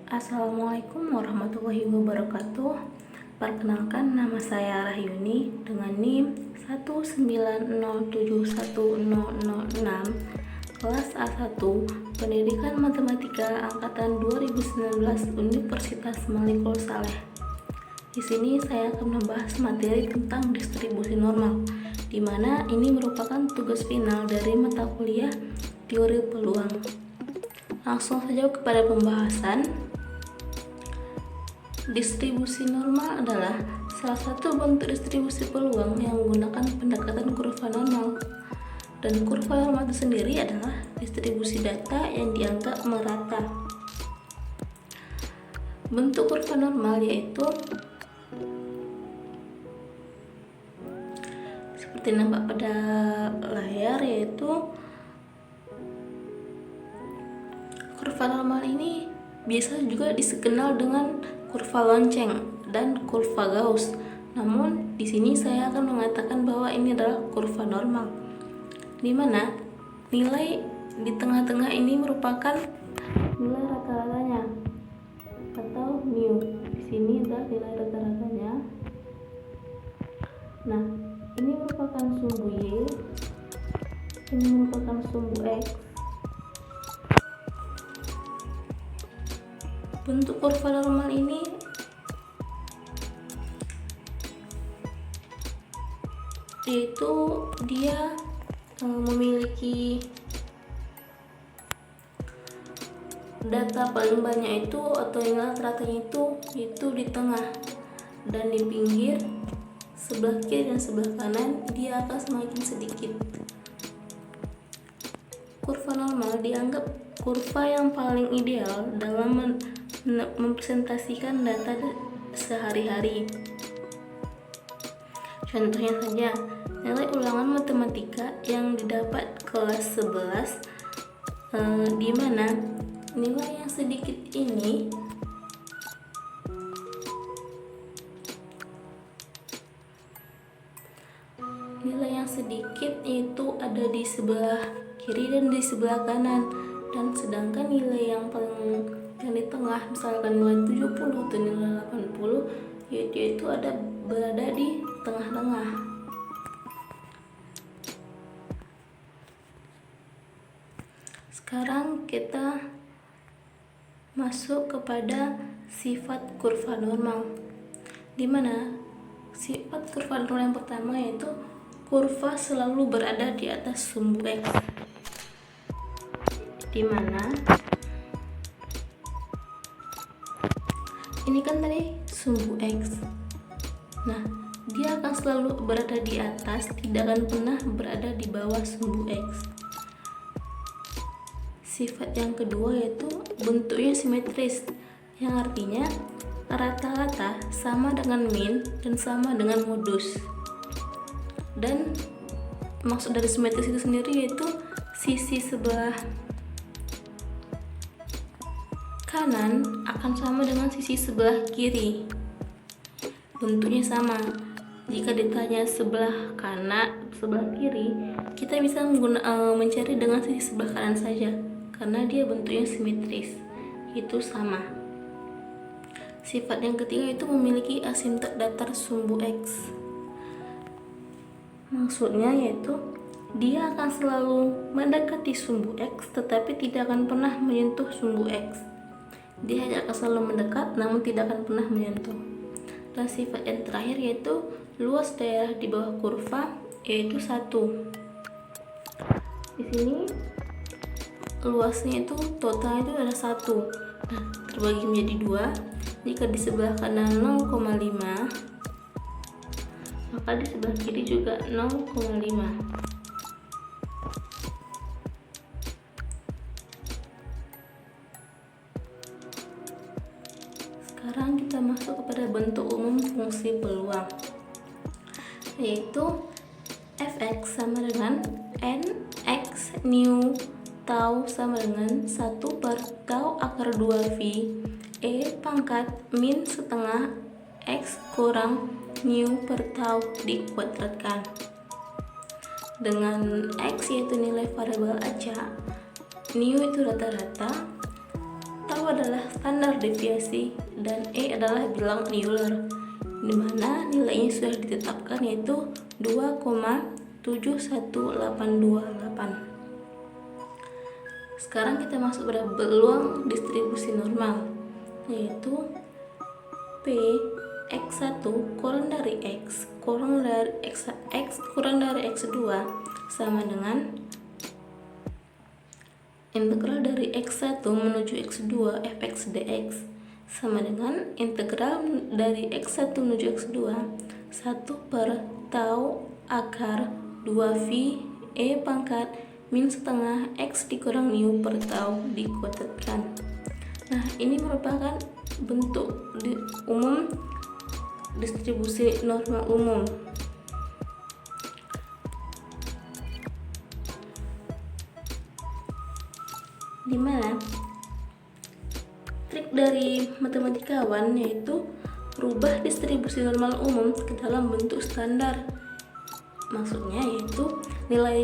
Assalamualaikum warahmatullahi wabarakatuh. Perkenalkan, nama saya Rahyuni dengan NIM 190710006, kelas A1, Pendidikan Matematika angkatan 2019 Universitas Malikul Saleh. Di sini saya akan membahas materi tentang distribusi normal, di mana ini merupakan tugas final dari mata kuliah teori peluang. Langsung saja kepada pembahasan. Distribusi normal adalah salah satu bentuk distribusi peluang yang menggunakan pendekatan kurva normal. Dan kurva normal itu sendiri adalah distribusi data yang dianggap merata. Bentuk kurva normal yaitu seperti nampak pada layar, yaitu kurva normal ini biasa juga dikenal dengan kurva lonceng dan kurva Gauss. Namun di sini saya akan mengatakan bahwa ini adalah kurva normal, di mana nilai di tengah-tengah ini merupakan nilai rata-ratanya atau mu. Di sini adalah nilai rata-ratanya. Nah, ini merupakan sumbu Y, ini merupakan sumbu X. Bentuk kurva normal ini yaitu dia memiliki data paling banyak itu atau nilai ratanya itu di tengah, dan di pinggir sebelah kiri dan sebelah kanan dia akan semakin sedikit. Kurva normal dianggap kurva yang paling ideal dalam mempresentasikan data sehari-hari. Contohnya saja, nilai ulangan matematika yang didapat kelas 11, di mana nilai yang sedikit ini itu ada di sebelah kiri dan di sebelah kanan, dan sedangkan nilai yang di tengah, misalkan nilai 70 atau nilai 80, yaitu berada di tengah-tengah. Sekarang kita masuk kepada sifat kurva normal, di mana sifat kurva normal yang pertama yaitu kurva selalu berada di atas sumbu X, di mana ini kan tadi sumbu X. Nah, dia akan selalu berada di atas, tidak akan pernah berada di bawah sumbu X. Sifat yang kedua yaitu bentuknya simetris, yang artinya rata-rata sama dengan min dan sama dengan modus. Dan maksud dari simetris itu sendiri yaitu sisi sebelah kanan akan sama dengan sisi sebelah kiri. Bentuknya sama. Jika ditanya sebelah kanan, sebelah kiri, kita bisa mencari dengan sisi sebelah kanan saja, karena dia bentuknya simetris, itu sama. Sifat yang ketiga itu memiliki asimtot datar sumbu X. Maksudnya yaitu dia akan selalu mendekati sumbu X tetapi tidak akan pernah menyentuh sumbu X. Dia hanya akan selalu mendekat namun tidak akan pernah menyentuh. Dan sifat yang terakhir yaitu luas daerah di bawah kurva, yaitu 1. Di sini luasnya itu total itu ada 1. Nah, terbagi menjadi 2. Jika di sebelah kanan 0,5, maka di sebelah kiri juga 0,5. Sekarang kita masuk kepada bentuk umum fungsi peluang, yaitu fx sama dengan nx nu tau sama dengan 1 per tau akar 2 v e pangkat min setengah x kurang nu per tau dikuadratkan. Dengan x yaitu nilai variabel acak, nu itu rata-rata, tau adalah standar deviasi dan E adalah bilang Euler, di mana nilainya sudah ditetapkan yaitu 2,71828. Sekarang kita masuk pada peluang distribusi normal, yaitu P X1 kurang dari X kurang dari X kurang dari X2 sama dengan integral dari X1 menuju X2 fx dx sama dengan integral dari X1 menuju X2 1 per tau akar 2V E pangkat min setengah X dikurang mu per tau dikuadratkan. Nah, ini merupakan bentuk umum distribusi normal umum. Dimana trik dari matematikawan yaitu rubah distribusi normal umum ke dalam bentuk standar. Maksudnya yaitu nilai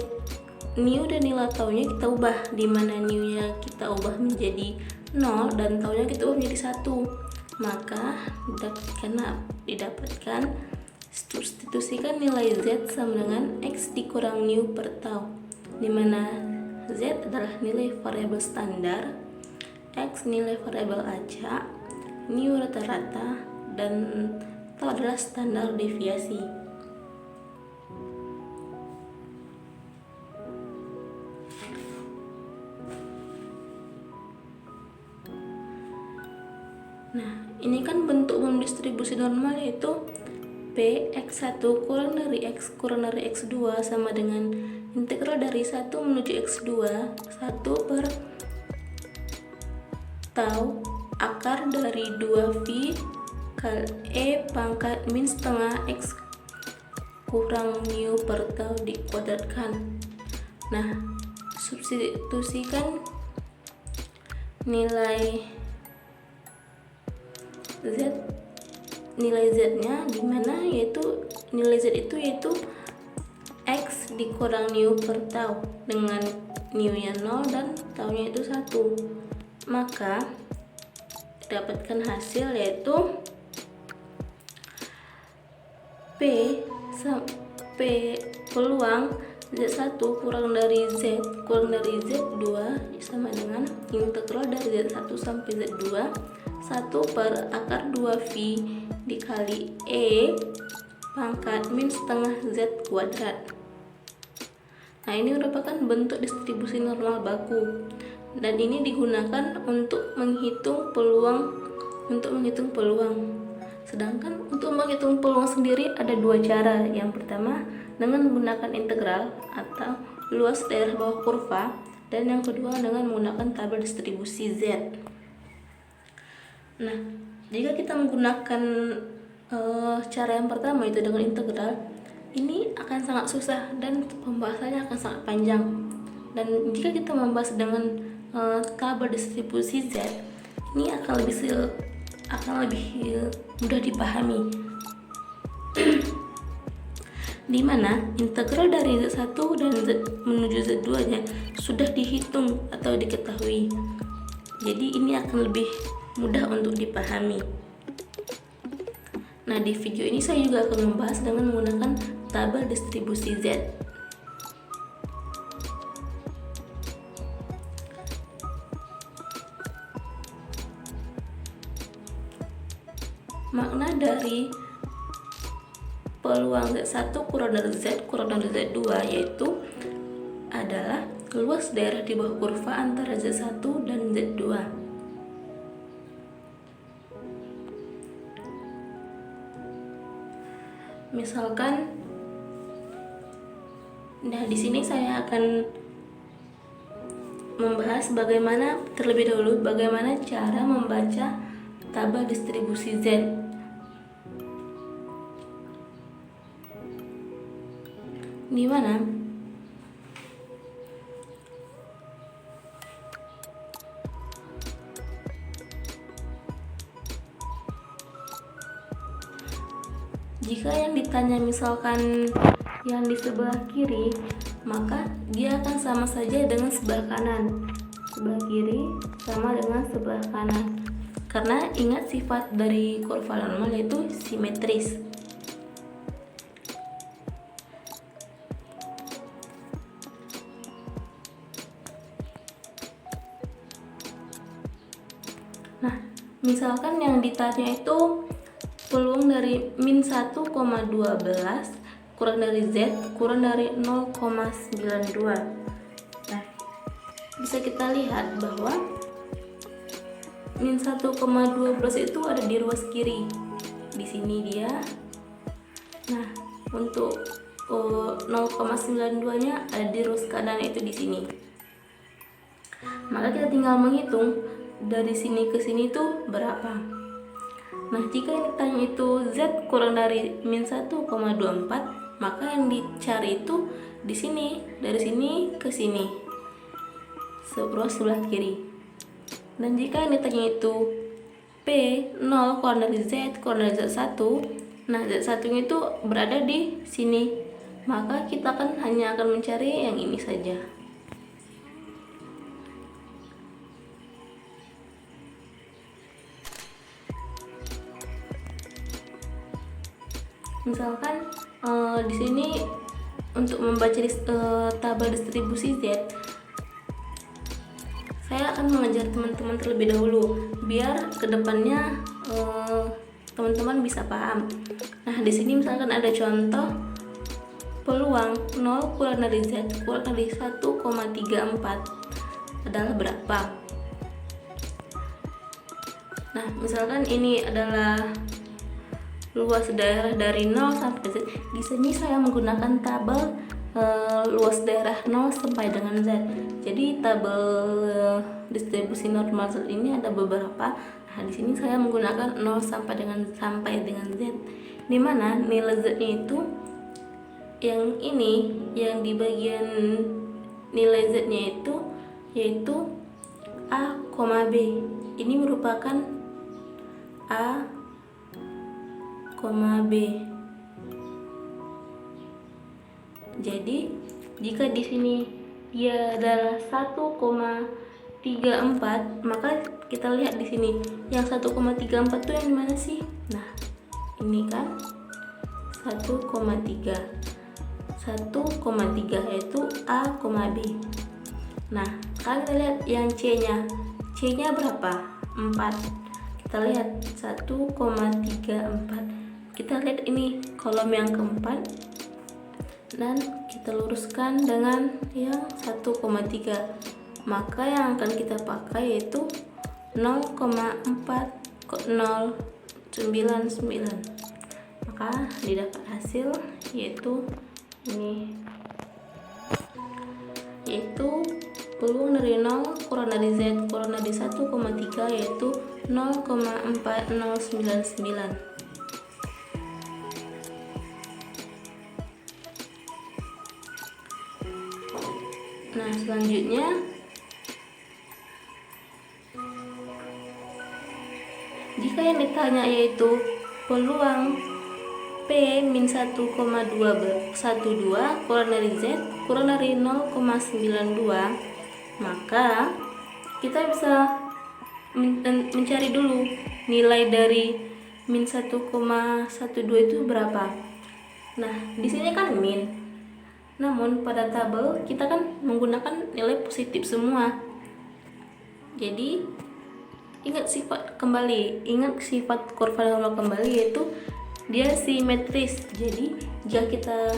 mu dan nilai taunya kita ubah, di mana mu-nya kita ubah menjadi 0 dan taunya kita ubah menjadi 1. Maka didapatkan substitusikan nilai Z sama dengan X dikurang mu per tau, di mana Z adalah nilai variabel standar, X nilai variabel acak, mu rata-rata, dan tau adalah standar deviasi. Nah, ini kan bentuk umum distribusi normal yaitu P X1 kurang dari X kurang dari X2 sama dengan integral dari 1 menuju X2 1 per tau akar dari 2V kali E pangkat min setengah X kurang mu per tau dikuadratkan. Nah, substitusikan nilai Z-nya di mana yaitu nilai Z itu yaitu X dikurang mu per tau, dengan mu-nya 0 dan taunya itu 1. Maka dapatkan hasil yaitu P peluang Z1 kurang dari Z2 sama dengan integral dari Z1 sampai Z2 1 per akar 2V dikali E pangkat min setengah Z kuadrat. Nah, ini merupakan bentuk distribusi normal baku dan ini digunakan untuk menghitung peluang. Sedangkan untuk menghitung peluang sendiri ada dua cara. Yang pertama dengan menggunakan integral atau luas daerah bawah kurva, dan yang kedua dengan menggunakan tabel distribusi Z. Nah, jika kita menggunakan cara yang pertama itu dengan integral, ini akan sangat susah dan pembahasannya akan sangat panjang. Dan jika kita membahas dengan tabel distribusi Z, ini akan lebih mudah dipahami. Di mana integral dari Z1 dan Z menuju Z2 nya sudah dihitung atau diketahui. Jadi ini akan lebih mudah untuk dipahami. Nah, di video ini saya juga akan membahas dengan menggunakan tabel distribusi Z. Makna dari peluang Z1 kurang dari Z kurang dari Z2 yaitu adalah luas daerah di bawah kurva antara Z1 dan Z2. Misalkan, nah di sini saya akan membahas terlebih dahulu bagaimana cara membaca tabel distribusi Z. Di mana jika yang ditanya misalkan yang di sebelah kiri, maka dia akan sama saja dengan sebelah kanan. Sebelah kiri sama dengan sebelah kanan. Karena ingat sifat dari kurva normal yaitu simetris. Nah, misalkan yang ditanya itu peluang dari min 1,12 kurang dari Z kurang dari 0,92. Nah, bisa kita lihat bahwa min 1,12 itu ada di ruas kiri. Di sini dia. Nah, untuk 0,92-nya ada di ruas kanan, itu di sini. Maka kita tinggal menghitung dari sini ke sini itu berapa. Nah, jika yang ditanya itu Z kurang dari min 1,24, maka yang dicari itu di sini, dari sini ke sini, ruas sebelah kiri. Dan jika yang ditanya itu P 0 kurang dari Z kurang dari Z1, nah Z1 itu berada di sini, maka kita hanya akan mencari yang ini saja. Misalkan di sini untuk membaca tabel distribusi Z, saya akan mengajar teman-teman terlebih dahulu biar kedepannya teman-teman bisa paham. Nah, di sini misalkan ada contoh peluang 0 kurang dari Z kurang dari 1,34 adalah berapa. Nah, misalkan ini adalah luas daerah dari 0 sampai Z. Di sini saya menggunakan tabel luas daerah 0 sampai dengan Z. Jadi tabel distribusi normal Z ini ada beberapa. Nah, di sini saya menggunakan 0 sampai dengan Z. Di mana nilai Z-nya itu yang ini, yang di bagian nilai Z-nya itu yaitu A, B. Ini merupakan A, B. Jadi jika di sini dia adalah 1,34, maka kita lihat di sini yang 1,34 itu yang mana sih? Nah, ini kan 1,3 yaitu A, B. Nah, sekarang kita lihat yang C-nya berapa? 4. Kita lihat 1,34. Kita lihat ini kolom yang keempat dan kita luruskan dengan yang 1,3, maka yang akan kita pakai yaitu 0,4099, maka didapat hasil yaitu ini, yaitu peluang dari 0 kurang dari Z kurang dari 1,3 yaitu 0,4099. Nah, selanjutnya jika yang ditanya yaitu peluang P min 1,12 kurang dari Z kurang dari 0,92, maka kita bisa mencari dulu nilai dari min 1,12 itu berapa. Nah, di sini kan min. Namun pada tabel kita kan menggunakan nilai positif semua. Jadi ingat sifat kurva normal kembali, yaitu dia simetris. Jadi jika kita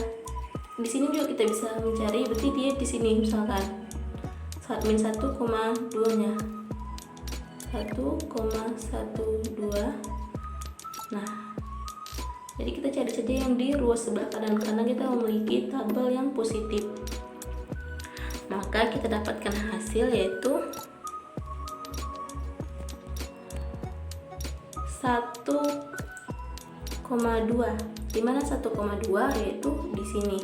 di sini juga kita bisa mencari, berarti dia di sini misalkan saat min 1,2-nya 1,12. Nah, jadi kita cari saja yang di ruas sebelah kanan karena kita memiliki tabel yang positif. Maka kita dapatkan hasil yaitu 1,2. Di mana 1,2 yaitu di sini.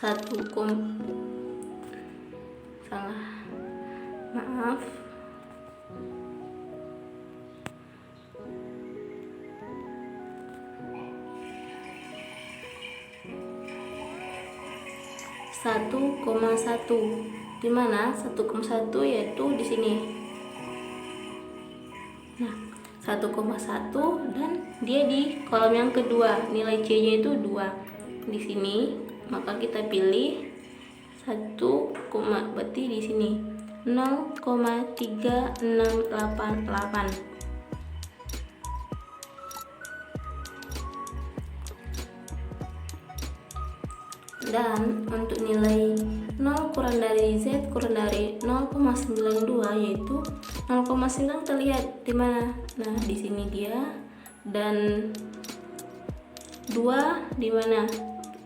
1,2 1,1, di mana 1,1 yaitu di sini. Nah, 1,1 dan dia di kolom yang kedua, nilai C-nya itu 2 di sini, maka kita pilih 1, berarti di sini 0,3688. Dan untuk nilai 0 kurang dari Z kurang dari 0,92 yaitu 0,9 terlihat di mana? Nah, di sini dia, dan 2 di mana?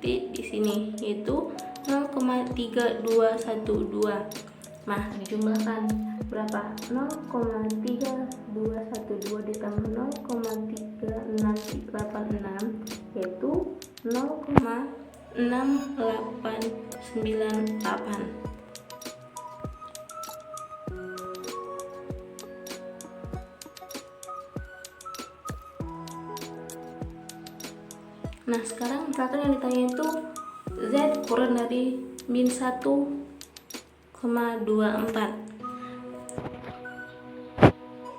Di sini yaitu 0,3212. Nah, dijumlahkan berapa? 0,3212 ditambah 0,3686 yaitu 0,6898. Nah, sekarang misalkan yang ditanya itu Z kurang dari min 1,24.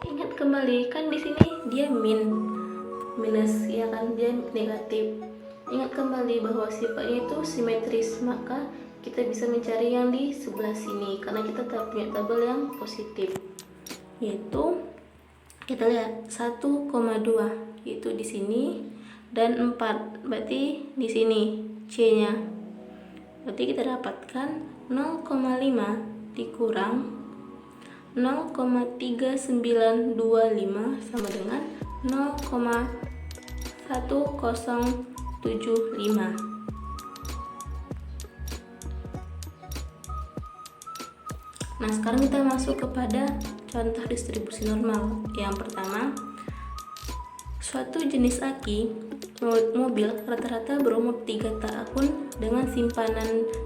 Ingat kembali, kan di sini dia minus, ya kan, dia negatif. Ingat kembali bahwa sifatnya itu simetris, maka kita bisa mencari yang di sebelah sini karena kita punya tabel yang positif, yaitu kita lihat 1,2 yaitu di sini, dan 4 berarti di sini C-nya. Berarti kita dapatkan 0,5 dikurang 0,3925 sama dengan 0,1075. Nah, sekarang kita masuk kepada contoh distribusi normal. Yang pertama, suatu jenis aki mobil rata-rata berumur 3 tahun dengan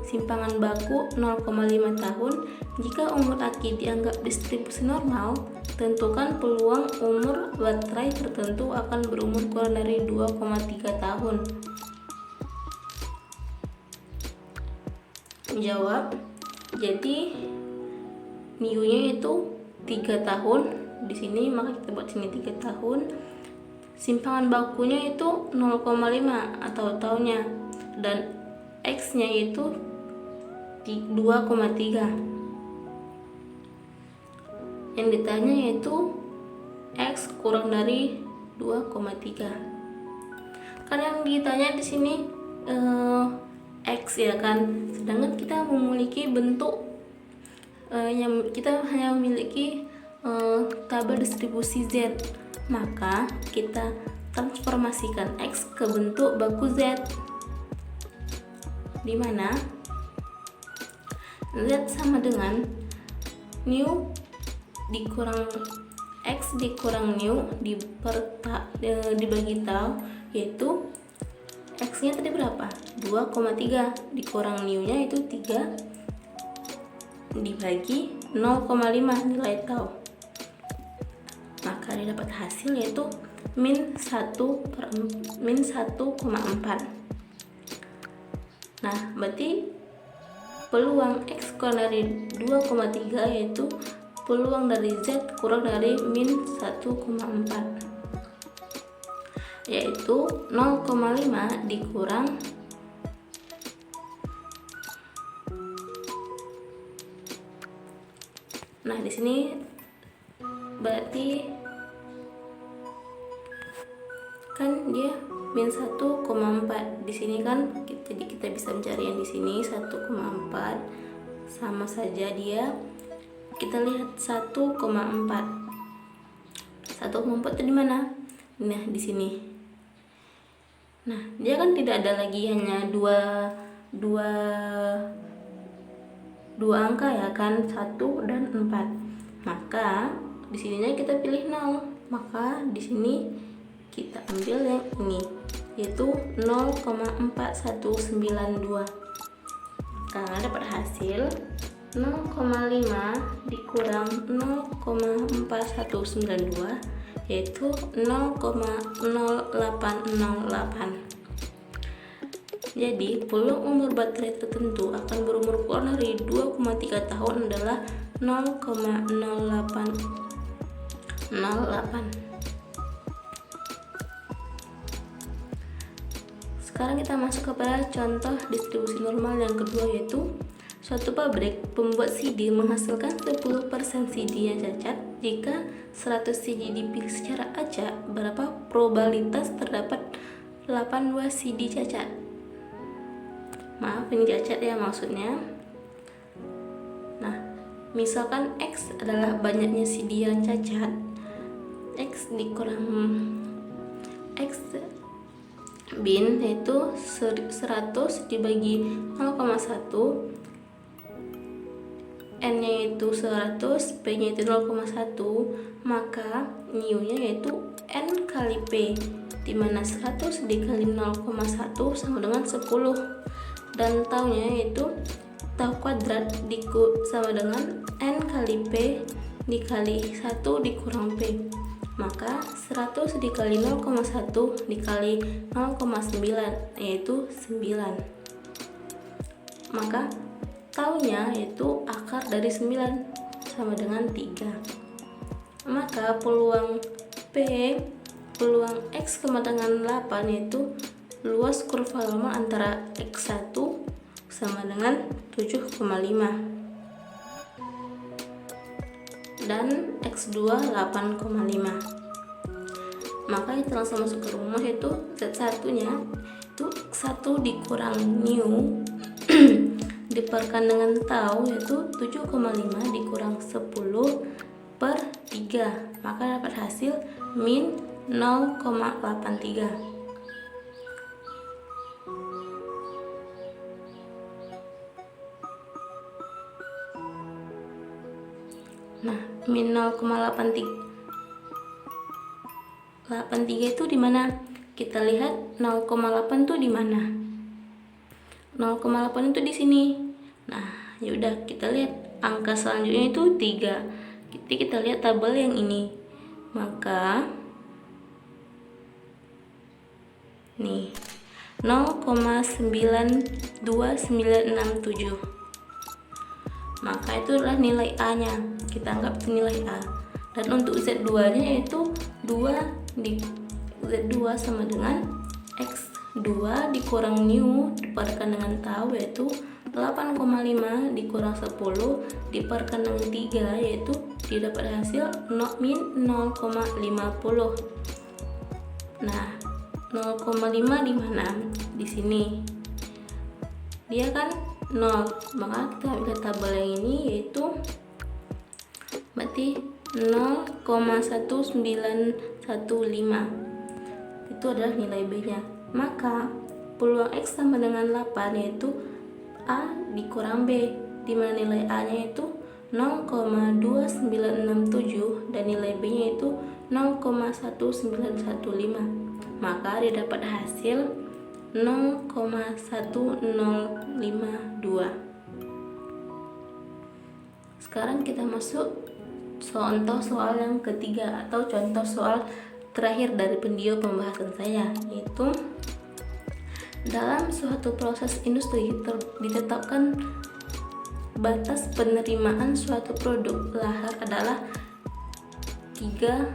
simpangan baku 0,5 tahun. Jika umur aki dianggap distribusi normal, tentukan peluang umur baterai tertentu akan berumur kurang dari 2,3 tahun. Jawab. Jadi NIU-nya itu 3 tahun di sini, maka kita buat sini 3 tahun. Simpangan bakunya itu 0,5 atau tahunnya, dan X-nya itu 2,3. Yang ditanya yaitu X kurang dari 2,3. Kan yang ditanya di sini X, ya kan, sedangkan kita memiliki bentuk yang kita hanya memiliki tabel distribusi Z, maka kita transformasikan X ke bentuk baku Z, di mana Z sama dengan new dikurang X dikurang new dibagi tau, yaitu X-nya tadi berapa? 2,3 dikurang new-nya itu 3 dibagi 0,5 nilai tau, maka didapat hasil yaitu min 1,4. Nah, berarti peluang X kurang dari 2,3 yaitu peluang dari Z kurang dari min 1,4, yaitu 0,5 dikurang nah di sini berarti kan dia min 1,4 di sini kan, jadi kita bisa mencari yang di sini 1,4 sama saja dia. Kita lihat 1,4 itu di mana? Nah, di sini. Nah, dia kan tidak ada lagi hanya dua angka, ya kan, 1 dan 4. Maka di sininya kita pilih 0. Maka di sini kita ambil yang ini, yaitu 0,4192. Maka dapat hasil 0,5 dikurang 0,4192 yaitu 0,0808. Jadi, peluang umur baterai tertentu akan berumur kurang dari 2,3 tahun adalah 0,0808. Sekarang kita masuk kepada contoh distribusi normal yang kedua, yaitu suatu pabrik pembuat CD menghasilkan 10% CD yang cacat. Jika 100 CD dipilih secara acak, berapa probabilitas terdapat 8 buah CD cacat? Maaf, ini cacat ya maksudnya. Nah, misalkan X adalah banyaknya CD yang cacat, X dikurang X bin yaitu 100 dibagi 0,1, N nya yaitu 100, P nya itu 0,1, maka mu nya yaitu N kali P, dimana 100 dikali 0,1 sama dengan 10, dan tau nya yaitu tau kuadrat sama dengan N kali P dikali 1 dikurang P, maka 100 dikali 0,1 dikali 0,9 yaitu 9. Maka taunya yaitu akar dari 9 sama dengan 3. Maka peluang X kematangan 8 yaitu luas kurva lama antara X1 sama dengan 7,5 dan X2 8,5. Maka kita langsung masuk ke rumus, yaitu Z1 nya itu 1 dikurang mu diperkan dengan tau yaitu 7,5 dikurang 10 per 3, maka dapat hasil min 0,83. Nah, min 0,83 itu di mana? Kita lihat 0,8 itu di mana? 0,8 itu di sini. Nah, yaudah kita lihat angka selanjutnya itu 3. Jadi kita lihat tabel yang ini. Maka nih 0,92967. Maka itu adalah nilai A nya, kita anggap itu nilai A. Dan untuk Z2 nya yaitu 2 Z2 sama dengan X2 dikurang mu diperkan dengan tau yaitu 8,5 dikurang 10 diperkan dengan 3 yaitu didapat hasil min 0,50. Nah, 0,5 di mana? Di sini. Dia kan 0, maka kita ambil tabel yang ini yaitu berarti 0,1915 itu adalah nilai B nya. Maka peluang X sama dengan 8 yaitu A dikurang B, dimana nilai A nya itu 0,2967 dan nilai B nya itu 0,1915, maka didapat hasil 0,1052. Sekarang kita masuk contoh soal yang ketiga atau contoh soal terakhir dari video pembahasan saya, yaitu dalam suatu proses industri ditetapkan batas penerimaan suatu produk lahar adalah 3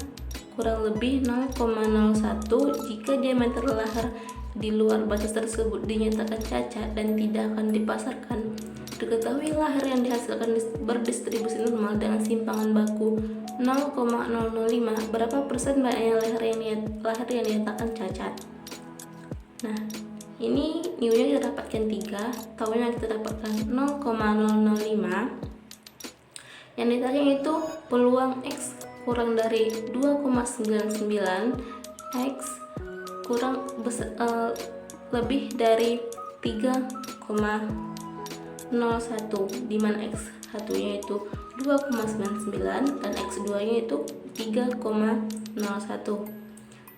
kurang lebih 0,01 jika diameter lahar di luar batas tersebut dinyatakan cacat dan tidak akan dipasarkan. Diketahui lahar yang dihasilkan berdistribusi normal dengan simpangan baku 0,005, berapa persen banyaknya lahar yang dinyatakan cacat? Nah, ini mu-nya kita dapatkan 3, taunya kita dapatkan 0,005. Yang ditanya itu peluang X kurang dari 2,99, X kurang lebih dari 3,01, dimana X1 nya itu 2,99 dan X2 nya itu 3,01.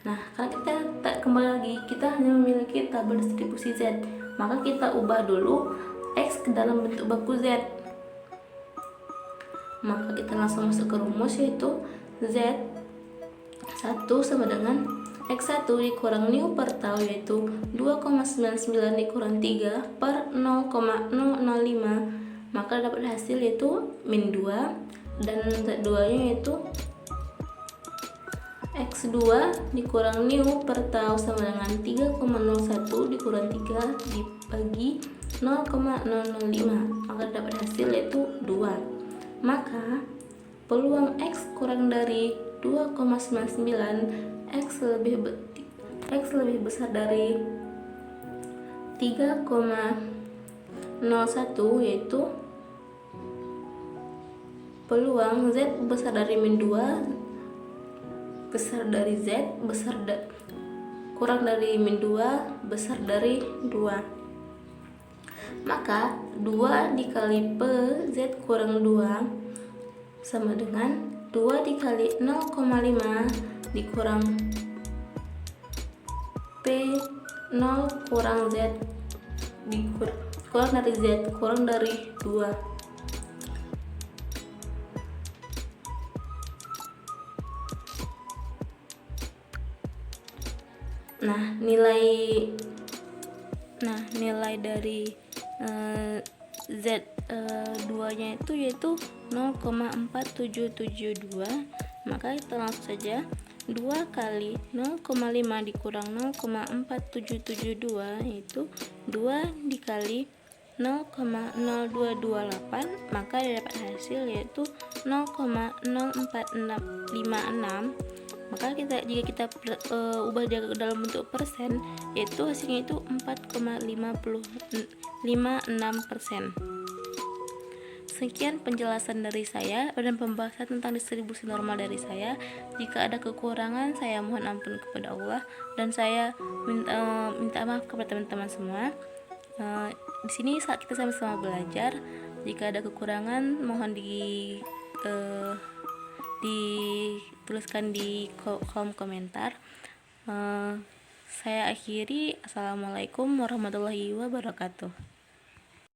Nah, karena kita tak kembali lagi, kita hanya memiliki tabel distribusi Z, maka kita ubah dulu X ke dalam bentuk baku Z. Maka kita langsung masuk ke rumus, yaitu Z1 sama dengan X1 dikurang nu per tau yaitu 2,99 dikurang 3 per 0,005, maka dapat hasil yaitu min 2, dan Z2 nya yaitu X2 dikurang nu per tau sama dengan 3,01 dikurang 3 dibagi 0,005, maka dapat hasil yaitu 2. Maka peluang X kurang dari 2,99, X lebih besar dari 3,01, yaitu peluang Z besar dari min 2 besar dari Z kurang dari min 2 besar dari 2. Maka 2 dikali P Z kurang 2 sama dengan 2 dikali 0,5 dikurang P 0 kurang Z kurang dari Z kurang dari 2. Nah, nilai dari Z2 nya itu yaitu 0,4772, maka kita langsung saja 2 kali 0,5 dikurang 0,4772 yaitu 2 dikali 0,0228, maka dapat hasil yaitu 0,04656. Maka jika kita ubah dalam bentuk persen, yaitu hasilnya itu 4,56%. Sekian penjelasan dari saya dan pembahasan tentang distribusi normal dari saya. Jika ada kekurangan, saya mohon ampun kepada Allah, dan saya minta maaf kepada teman-teman semua. Di sini saat kita sama-sama belajar. Jika ada kekurangan, mohon dituliskan di kolom komentar. Saya akhiri. Assalamualaikum warahmatullahi wabarakatuh.